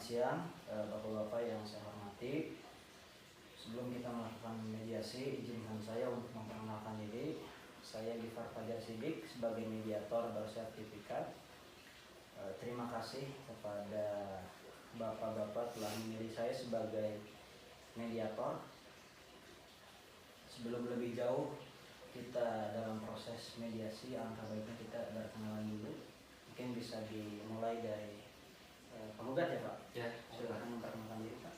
siang, Bapak-Bapak yang saya hormati. Sebelum kita melakukan mediasi, izinkan saya untuk memperkenalkan diri. Saya Gifar Fajar Sidik sebagai mediator bersertifikat. Terima kasih kepada Bapak-Bapak telah memilih saya sebagai mediator. Sebelum lebih jauh kita dalam proses mediasi, alangkah baiknya kita berkenalan dulu. Mungkin bisa dimulai dari penggugat ya Pak? Ya, Silakan memperkenalkan diri Pak.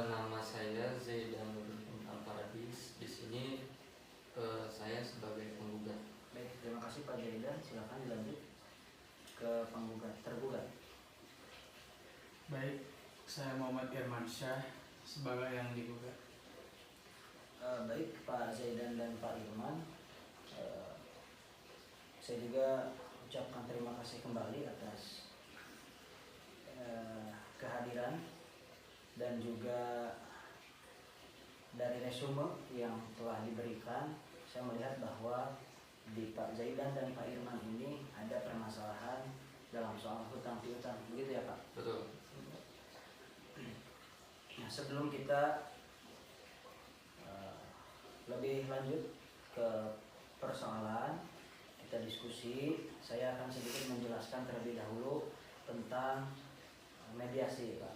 Nama saya Zaidan Al-Paradis. Di sini saya sebagai penggugat. Baik, terima kasih Pak Zaidan. Silakan dilanjut ke penggugat tergugat. Baik, saya Muhammad Irmansyah sebagai yang digugat. Baik Pak Zaidan dan Pak Irman, saya juga ucapkan terima kasih kembali atas kehadiran dan juga dari resume yang telah diberikan. Saya melihat bahwa di Pak Zaidan dan Pak Irman ini ada permasalahan dalam soal hutang piutang, begitu ya Pak? Betul. Nah, sebelum kita lebih lanjut ke persoalan, kita diskusi, saya akan sedikit menjelaskan terlebih dahulu tentang mediasi Pak.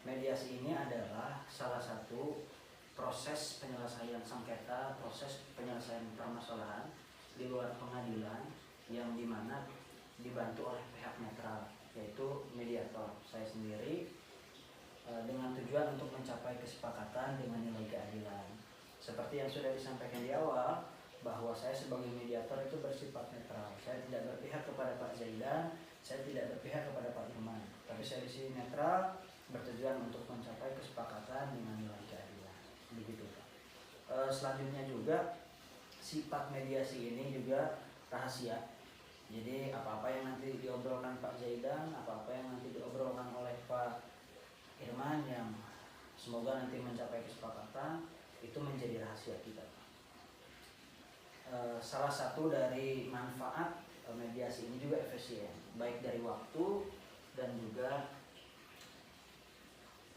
Mediasi ini adalah salah satu proses penyelesaian sengketa, proses penyelesaian permasalahan di luar pengadilan yang dimana dibantu oleh pihak netral, yaitu mediator, saya sendiri, dengan tujuan untuk mencapai kesepakatan dengan nilai keadilan. Seperti yang sudah disampaikan di awal, bahwa saya sebagai mediator itu bersifat netral. Saya tidak berpihak kepada Pak Zaidan, saya tidak berpihak kepada Pak Irman, tapi saya di sini netral, bertujuan untuk mencapai kesepakatan dengan nilai keadilan. Begitu Pak. Selanjutnya juga sifat mediasi ini juga rahasia. Jadi apa-apa yang nanti diobrolkan Pak Zaidan, apa-apa yang nanti diobrolkan oleh Pak Irman yang semoga nanti mencapai kesepakatan, itu menjadi rahasia kita. Salah satu dari manfaat mediasi ini juga efisien, baik dari waktu dan juga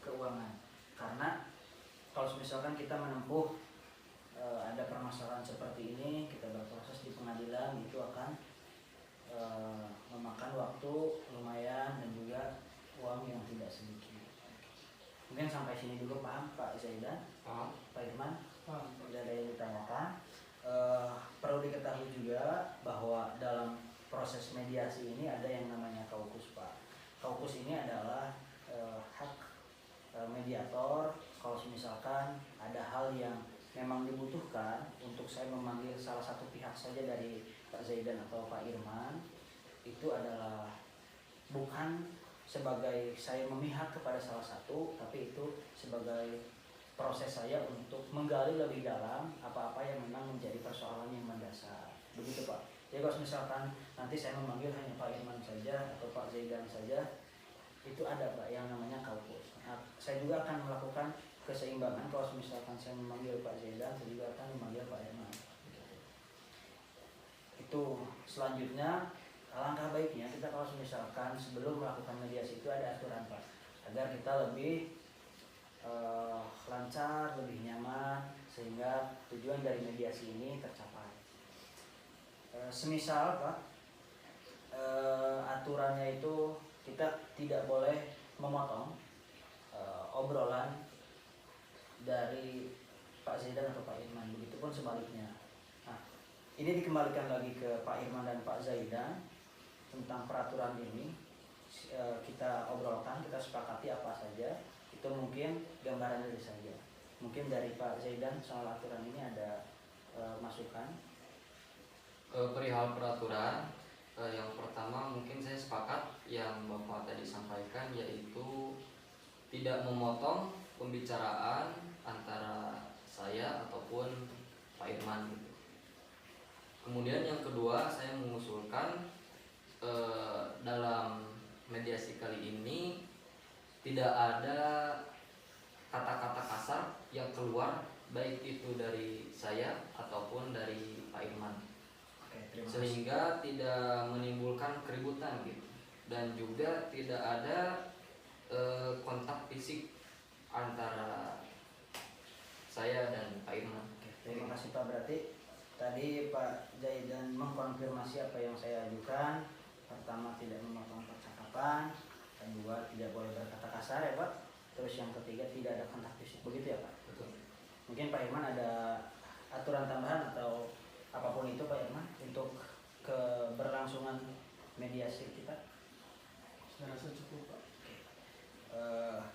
keuangan. Karena kalau misalkan kita menempuh ada permasalahan seperti ini, kita berproses di pengadilan, itu akan memakan waktu lumayan dan juga uang yang tidak sedikit. Mungkin sampai sini dulu paham Pak Zaidan, Pak Irman, tidak ada yang ditanyakan. Perlu diketahui juga bahwa dalam proses mediasi ini ada yang namanya kaukus Pak. Kaukus ini adalah hak mediator kalau misalkan ada hal yang memang dibutuhkan untuk saya memanggil salah satu pihak saja dari Pak Zaidan atau Pak Irman, itu adalah bukan sebagai saya memihak kepada salah satu, tapi itu sebagai proses saya untuk menggali lebih dalam apa-apa yang memang menjadi persoalan yang mendasar. Begitu Pak. Jadi kalau misalkan nanti saya memanggil hanya Pak Irman saja atau Pak Zaidan saja, itu ada Pak yang namanya kaukus. Nah, saya juga akan melakukan keseimbangan. Kalau misalkan saya memanggil Pak Zaidan, saya juga akan memanggil Pak Irman. Itu selanjutnya, alangkah baiknya kita kalau misalkan sebelum melakukan mediasi itu ada aturan Pak, agar kita lebih lancar, lebih nyaman, sehingga tujuan dari mediasi ini tercapai. Semisal Pak, aturannya itu kita tidak boleh memotong obrolan dari Pak Zaidan atau Pak Irman, begitupun sebaliknya. Nah, ini dikembalikan lagi ke Pak Irman dan Pak Zaidan tentang peraturan ini. Kita obrolkan, kita sepakati apa saja. Itu mungkin gambaran dari saya. Mungkin dari Pak Zaidan soal aturan ini ada masukan. Perihal peraturan, yang pertama mungkin saya sepakat yang Bapak tadi sampaikan, yaitu tidak memotong pembicaraan antara saya ataupun Pak Irman. Kemudian yang kedua, saya mengusulkan dalam mediasi kali ini tidak ada kata-kata kasar yang keluar, baik itu dari saya ataupun dari Pak Irman. Sehingga tidak menimbulkan keributan gitu. Dan juga tidak ada kontak fisik antara saya dan Pak Irman. Oke, terima kasih Pak. Berarti tadi Pak Zaidan mengkonfirmasi apa yang saya ajukan. Pertama, tidak memotong percakapan. Kedua, tidak boleh berkata kasar ya Pak. Terus yang ketiga, tidak ada kontak fisik. Begitu ya Pak? Betul. Mungkin Pak Irman ada aturan tambahan atau apapun itu Pak Irman untuk keberlangsungan mediasi kita. Saya rasa cukup Pak.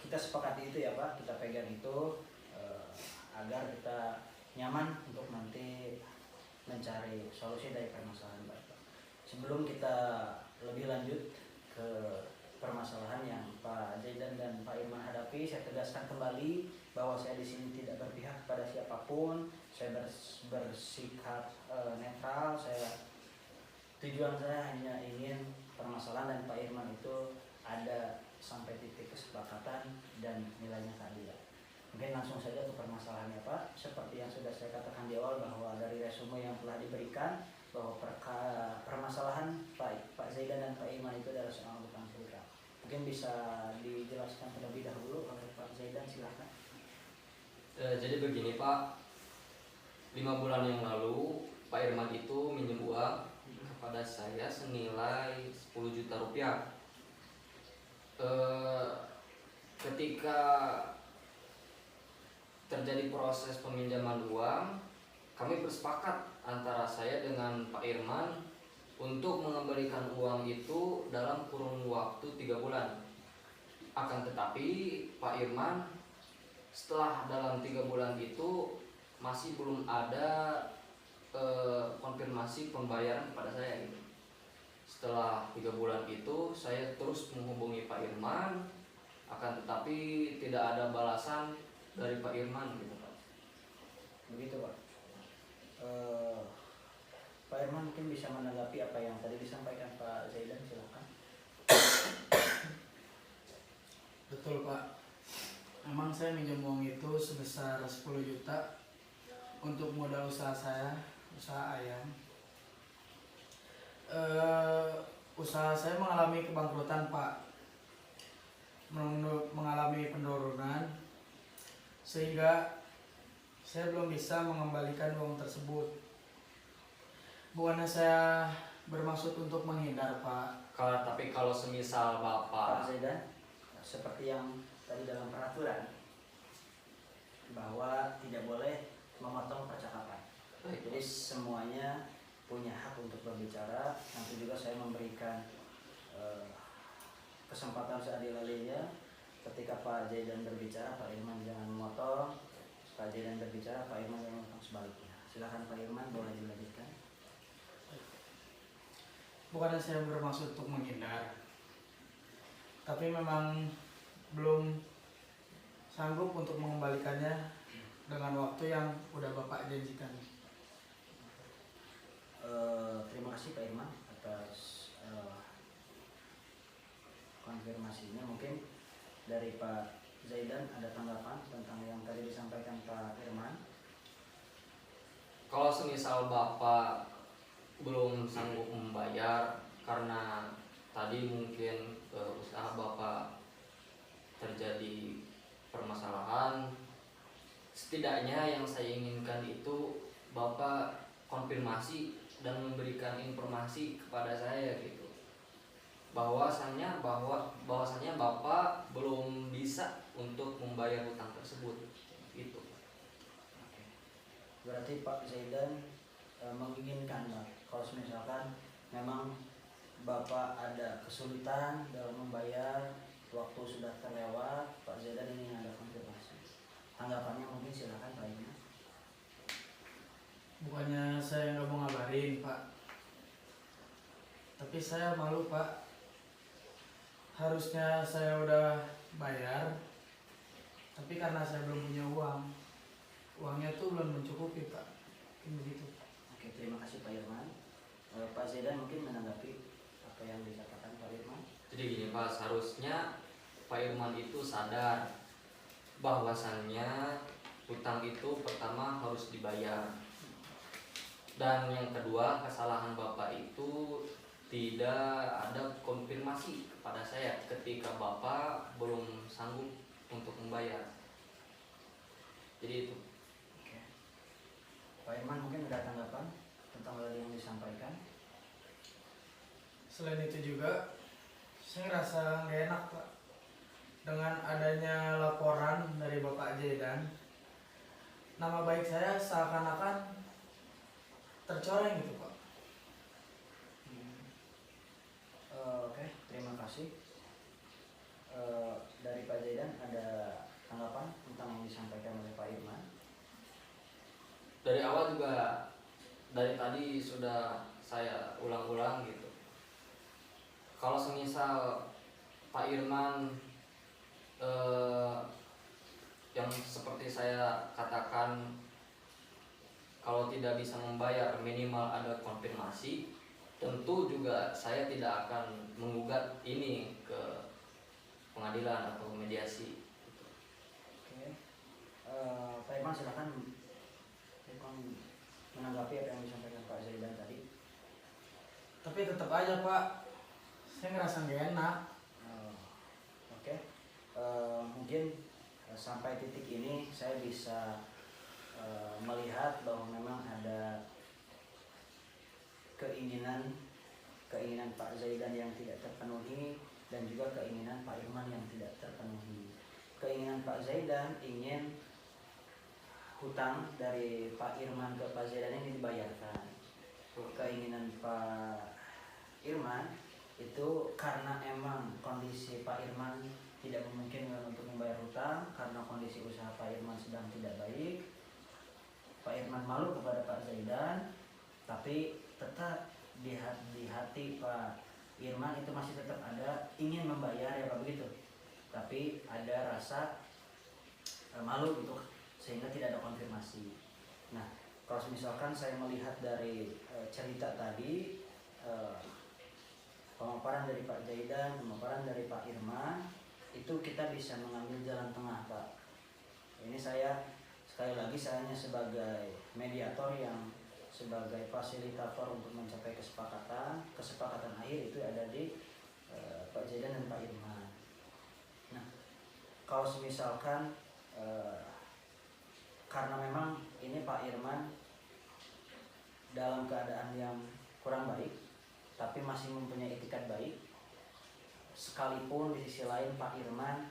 Kita sepakati itu ya Pak, kita pegang itu agar kita nyaman untuk nanti mencari solusi dari permasalahan Pak. Sebelum kita lebih lanjut ke permasalahan yang Pak Zaidan dan Pak Irman hadapi, saya tegaskan kembali bahwa saya di sini tidak berpihak kepada siapapun. Saya bersikap netral. Tujuan saya hanya ingin permasalahan dan Pak Irman itu ada sampai titik kesepakatan dan nilainya keadilan. Mungkin langsung saja ke permasalahannya Pak. Seperti yang sudah saya katakan di awal bahwa dari resume yang telah diberikan bahwa permasalahan Pak Zaidan dan Pak Irman itu adalah soal hutang piutang. Mungkin bisa dijelaskan terlebih dahulu oleh Pak Zaidan, silakan. Jadi begini Pak, 5 bulan yang lalu Pak Irman itu minjem uang kepada saya senilai 10 juta rupiah. Ketika terjadi proses peminjaman uang, kami bersepakat antara saya dengan Pak Irman untuk mengembalikan uang itu dalam kurun waktu 3 bulan. Akan tetapi Pak Irman setelah dalam 3 bulan itu masih belum ada konfirmasi pembayaran kepada saya gitu. Setelah 3 bulan itu saya terus menghubungi Pak Irman, akan tetapi tidak ada balasan dari Pak Irman gitu Pak. Begitu Pak. Pak Irman mungkin bisa menanggapi apa yang tadi disampaikan Pak Zaidan, silakan. Betul Pak. Memang saya minjem uang itu sebesar 10 juta untuk modal usaha saya, usaha ayam. Usaha saya mengalami kebangkrutan Pak, mengalami penurunan, sehingga saya belum bisa mengembalikan uang tersebut. Bukannya saya bermaksud untuk menghindar Pak. Tapi kalau semisal Pak Bapak Zaidan, seperti yang tadi dalam peraturan bahwa tidak boleh memotong percakapan. Jadi semuanya punya hak untuk berbicara. Nanti juga saya memberikan kesempatan seadil-adilnya. Ketika Pak Zaidan berbicara, Pak Irman jangan memotong. Pak Zaidan berbicara, Pak Irman jangan memotong, sebaliknya. Silakan Pak Irman, boleh dilanjutkan. Bukannya saya bermaksud untuk menghindar, tapi memang belum sanggup untuk mengembalikannya dengan waktu yang udah Bapak janjikan. Terima kasih Pak Irman atas konfirmasinya. Mungkin dari Pak Zaidan ada tanggapan tentang yang tadi disampaikan Pak Irman. kalau semisal Bapak belum sanggup membayar karena tadi mungkin usaha Bapak terjadi permasalahan, setidaknya yang saya inginkan itu Bapak konfirmasi dan memberikan informasi kepada saya gitu, bahwasanya Bapak belum bisa untuk membayar hutang tersebut gitu. Oke. Berarti Pak Zaidan menginginkan Pak, kalau misalkan memang Bapak ada kesulitan dalam membayar, waktu sudah terlewat, Pak Zaidan ingin ada konfirmasi. Tanggapannya mungkin silakan Pak Irman. Bukannya saya nggak mau ngabarin Pak, tapi saya malu Pak. Harusnya saya udah bayar, tapi karena saya belum punya uang, uangnya tuh belum mencukupi Pak. Mungkin begitu. Oke, terima kasih Pak Irman. Pak Zaidan mungkin menanggapi apa yang dikatakan Pak Irman. Jadi gini Pak, seharusnya Pak Irman itu sadar bahwasannya hutang itu pertama harus dibayar, dan yang kedua kesalahan Bapak itu tidak ada konfirmasi kepada saya ketika Bapak belum sanggup untuk membayar. Jadi itu. Oke. Pak Irman mungkin ada tanggapan tentang hal yang disampaikan? Selain itu juga saya ngerasa nggak enak Pak dengan adanya laporan dari Bapak Zaidan. Nama baik saya seakan-akan tercoreng gitu Pak. Oke, terima kasih. Dari Pak Zaidan ada tanggapan tentang yang disampaikan oleh Pak Irman? Dari awal juga dari tadi sudah saya ulang-ulang gitu. Kalau semisal Pak Irman yang seperti saya katakan, kalau tidak bisa membayar minimal ada konfirmasi, tentu juga saya tidak akan menggugat ini ke pengadilan atau mediasi. Oke. Pak Irman silakan menanggapi apa yang disampaikan Pak Zaidan tadi. Tapi tetap aja Pak, saya ngerasa nggak enak. Oke. Mungkin sampai titik ini saya bisa melihat bahwa memang ada keinginan Pak Zaidan yang tidak terpenuhi dan juga keinginan Pak Irman yang tidak terpenuhi. Keinginan Pak Zaidan ingin hutang dari Pak Irman ke Pak Zaidan ini dibayarkan. Keinginan Pak Irman itu karena emang kondisi Pak Irman tidak memungkinkan untuk membayar hutang karena kondisi usaha Pak Irman sedang tidak baik. Pak Irman malu kepada Pak Zaidan, tapi tetap di hati Pak Irman itu masih tetap ada ingin membayar, ya Pak, begitu. Tapi ada rasa malu gitu sehingga tidak ada konfirmasi. Nah, kalau misalkan saya melihat dari cerita tadi, pemaparan dari Pak Zaidan, pemaparan dari Pak Irman, itu kita bisa mengambil jalan tengah, Pak. Ini saya sekali lagi saya hanya sebagai mediator yang sebagai fasilitator untuk mencapai kesepakatan akhir itu ada di Pak Zaidan dan Pak Irman. Nah, kalau misalkan karena memang ini Pak Irman dalam keadaan yang kurang baik, tapi masih mempunyai etikat baik, sekalipun di sisi lain Pak Irman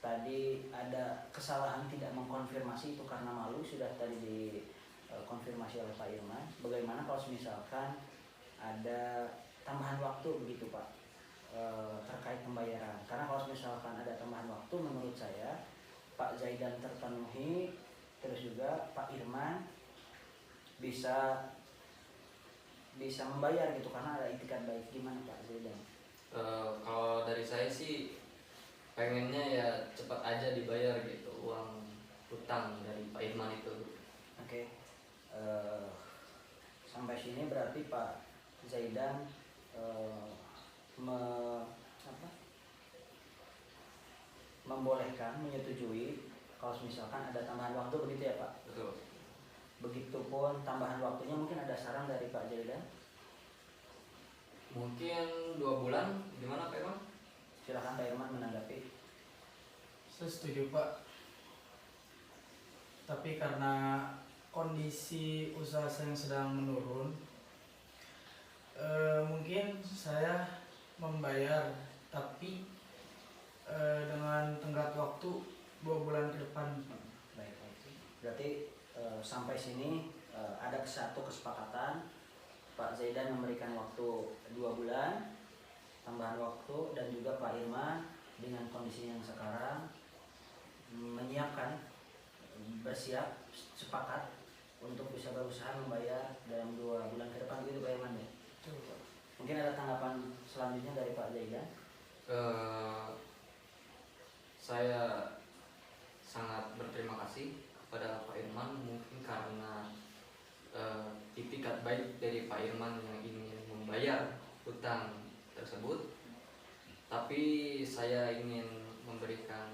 tadi ada kesalahan tidak mengkonfirmasi itu karena malu, sudah tadi dikonfirmasi oleh Pak Irman. Bagaimana kalau misalkan ada tambahan waktu begitu Pak terkait pembayaran? Karena kalau misalkan ada tambahan waktu, menurut saya Pak Zaidan terpenuhi, terus juga Pak Irman bisa membayar gitu karena ada itikat baik. Gimana Pak Zaidan? Kalau dari saya sih pengennya ya cepat aja dibayar gitu uang hutang dari Pak Irman itu. Oke. Sampai sini berarti Pak Zaidan membolehkan, menyetujui kalau misalkan ada tambahan waktu, begitu ya Pak? Betul. Begitupun tambahan waktunya, mungkin ada saran dari Pak Zaidan? Mungkin 2 bulan, gimana Pak Irman? Silakan Pak Irman menanggapi. Saya setuju Pak. Tapi karena kondisi usaha saya yang sedang menurun, mungkin saya membayar, tapi dengan tenggat waktu 2 bulan ke depan. Baik. Berarti sampai sini ada satu kesepakatan, Pak Zaidan memberikan waktu 2 bulan tambahan waktu, dan juga Pak Irman dengan kondisi yang sekarang menyiapkan, bersiap, sepakat untuk bisa berusaha membayar dalam 2 bulan ke depan, gitu Pak Irman ya? Mungkin ada tanggapan selanjutnya dari Pak Zaidan? Saya sangat berterima kasih kepada Pak Irman, mungkin karena itikat baik dari Pak Irman yang ingin membayar hutang tersebut. Tapi saya ingin memberikan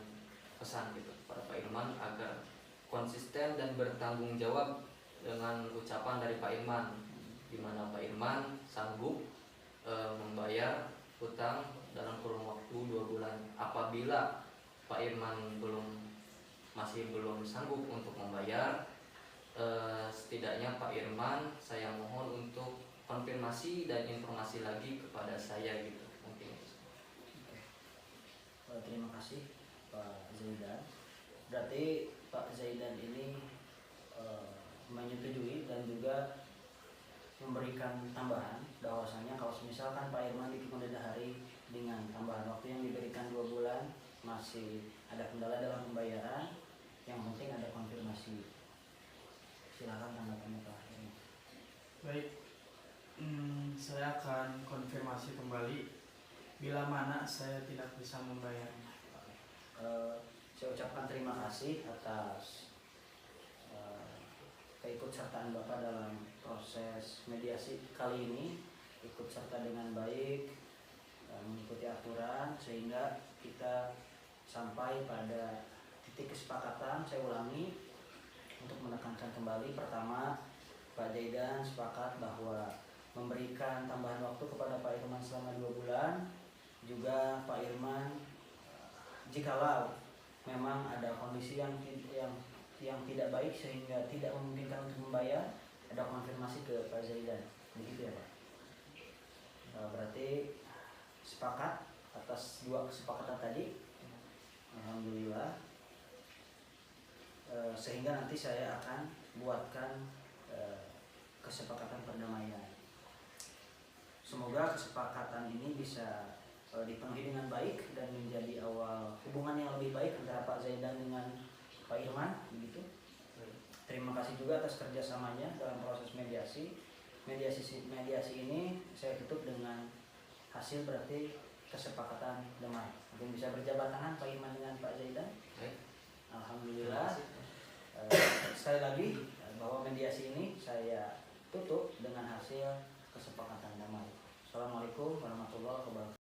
pesan gitu kepada Pak Irman agar konsisten dan bertanggung jawab dengan ucapan dari Pak Irman, di mana Pak Irman sanggup membayar hutang dalam kurun waktu 2 bulan. Apabila Pak Irman masih belum sanggup untuk membayar, setidaknya Pak Irman saya mohon untuk konfirmasi dan informasi lagi kepada saya gitu mungkin. Terima kasih Pak Zaidan. Berarti Pak Zaidan ini menyetujui dan juga memberikan tambahan bahwasanya kalau misalkan Pak Irman di kemudian hari dengan tambahan waktu yang diberikan 2 bulan masih ada kendala dalam pembayaran, yang penting ada konfirmasi. Silakan tanggapannya Pak Irman. Baik, saya akan konfirmasi kembali bila mana saya tidak bisa membayarnya. Saya ucapkan terima kasih atas keikutsertaan Bapak dalam proses mediasi kali ini, ikut serta dengan baik, mengikuti aturan sehingga kita sampai pada titik kesepakatan. Saya ulangi untuk menekankan kembali, pertama Pak Zaidan sepakat bahwa memberikan tambahan waktu kepada Pak Irman selama 2 bulan. Juga Pak Irman jikalau memang ada kondisi yang tidak baik sehingga tidak memungkinkan untuk membayar, ada konfirmasi ke Pak Zaidan, begitu ya Pak. Berarti sepakat atas 2 kesepakatan tadi. Alhamdulillah. Sehingga nanti saya akan buatkan kesepakatan perdamaian. Semoga kesepakatan ini bisa dipenuhi dengan baik dan menjadi awal hubungan yang lebih baik antara Pak Zaidan dengan Pak Irman, begitu. Terima kasih juga atas kerjasamanya dalam proses mediasi. Mediasi ini saya tutup dengan hasil berarti kesepakatan damai. Mungkin bisa berjabat tangan Pak Irman dengan Pak Zaidan. Alhamdulillah. Sekali lagi bahwa mediasi ini saya tutup dengan hasil kesepakatan damai. Assalamualaikum warahmatullahi wabarakatuh.